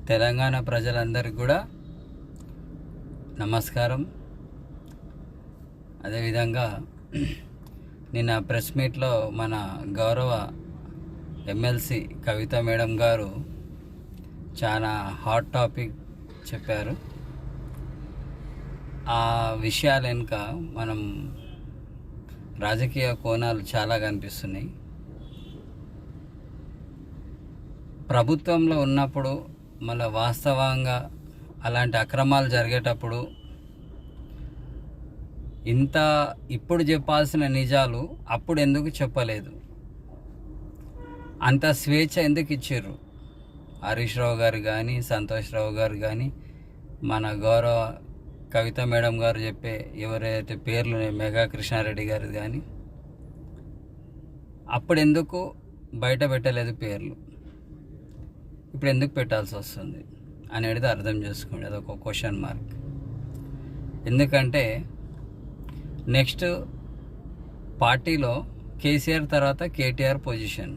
తెలంగాణ ప్రజలందరికీ కూడా నమస్కారం. అదేవిధంగా నిన్న ప్రెస్ మీట్లో మన గౌరవ ఎమ్మెల్సీ కవిత మేడం గారు చాలా హాట్ టాపిక్ చెప్పారు. ఆ విషయాల వెనుక మనం రాజకీయ కోణాలు చాలా కనిపిస్తున్నాయి. ప్రభుత్వంలో ఉన్నప్పుడు మళ్ళీ వాస్తవంగా అలాంటి అక్రమాలు జరిగేటప్పుడు ఇంత ఇప్పుడు చెప్పాల్సిన నిజాలు అప్పుడు ఎందుకు చెప్పలేదు? అంత స్వేచ్ఛ ఎందుకు ఇచ్చారు? హరీష్ రావు గారు కానీ, సంతోష్ రావు గారు కానీ, మన గౌరవ కవిత మేడం గారు చెప్పే ఎవరైతే పేర్లు మెగా కృష్ణారెడ్డి గారు కానీ అప్పుడు ఎందుకు బయట పెట్టలేదు పేర్లు? ఇప్పుడు ఎందుకు పెట్టాల్సి వస్తుంది అనేది అర్థం చేసుకోండి. అదొక క్వశ్చన్ మార్క్. ఎందుకంటే నెక్స్ట్ పార్టీలో కేసీఆర్ తర్వాత కేటీఆర్ పొజిషన్,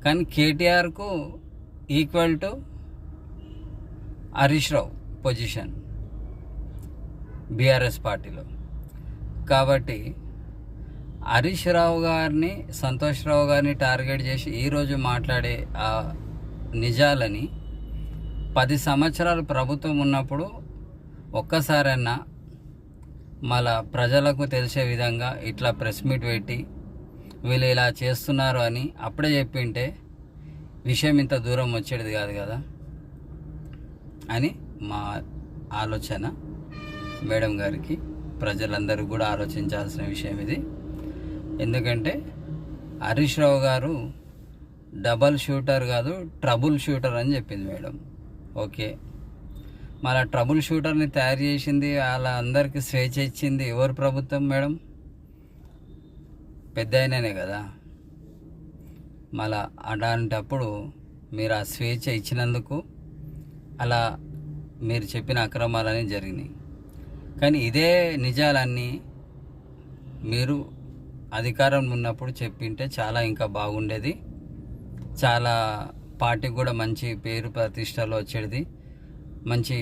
కానీ కేటీఆర్కు equal to Harish Rao position BRS పార్టీలో. కాబట్టి హరీష్ రావు గారిని, సంతోష్ రావు గారిని టార్గెట్ చేసి ఈరోజు మాట్లాడే ఆ నిజాలని 10 సంవత్సరాలు ప్రభుత్వం ఉన్నప్పుడు ఒక్కసారన్నా మళ్ళా ప్రజలకు తెలిసే విధంగా ఇట్లా ప్రెస్ మీట్ పెట్టి వీళ్ళు ఇలా చేస్తున్నారు అని అప్పుడే చెప్పింటే విషయం ఇంత దూరం వచ్చేది కాదు కదా అని మా ఆలోచన. మేడం గారికి, ప్రజలందరూ కూడా ఆలోచించాల్సిన విషయం ఇది. ఎందుకంటే హరీష్ రావు గారు డబల్ షూటర్ కాదు, ట్రబుల్ షూటర్ అని చెప్పింది మేడం. ఓకే, మళ్ళీ ట్రబుల్ షూటర్ని తయారు చేసింది, వాళ్ళ అందరికీ స్వేచ్ఛ ఇచ్చింది ఎవరు ప్రభుత్వం మేడం? పెద్ద అయిననే కదా. మళ్ళా అలాంటప్పుడు మీరు ఆ స్వేచ్ఛ ఇచ్చినందుకు అలా మీరు చెప్పిన అక్రమాలన్నీ జరిగినాయి. కానీ ఇదే నిజాలన్నీ మీరు అధికారం ఉన్నప్పుడు చెప్పింటే చాలా ఇంకా బాగుండేది. చాలా పార్టీకి కూడా మంచి పేరు ప్రతిష్టలు వచ్చేది, మంచి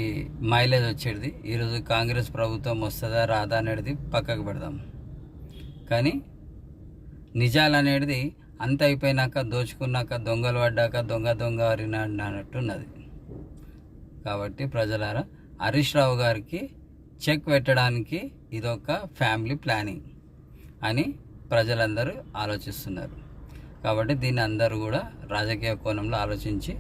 మైలేజ్ వచ్చేది. ఈరోజు కాంగ్రెస్ ప్రభుత్వం వస్తుందా రాదా అనేది పక్కకు పెడదాం. కానీ నిజాలు అనేది అంత అయిపోయినాక, దోచుకున్నాక, దొంగలు పడ్డాక దొంగ అరినట్టున్నది. కాబట్టి ప్రజలారా, హరీష్ రావు గారికి చెక్ పెట్టడానికి ఇదొక ఫ్యామిలీ ప్లానింగ్ అని ప్రజలందరూ ఆలోచిస్తున్నారు. కాబట్టి దీన్ని అందరూ కూడా రాజకీయ కోణంలో ఆలోచించి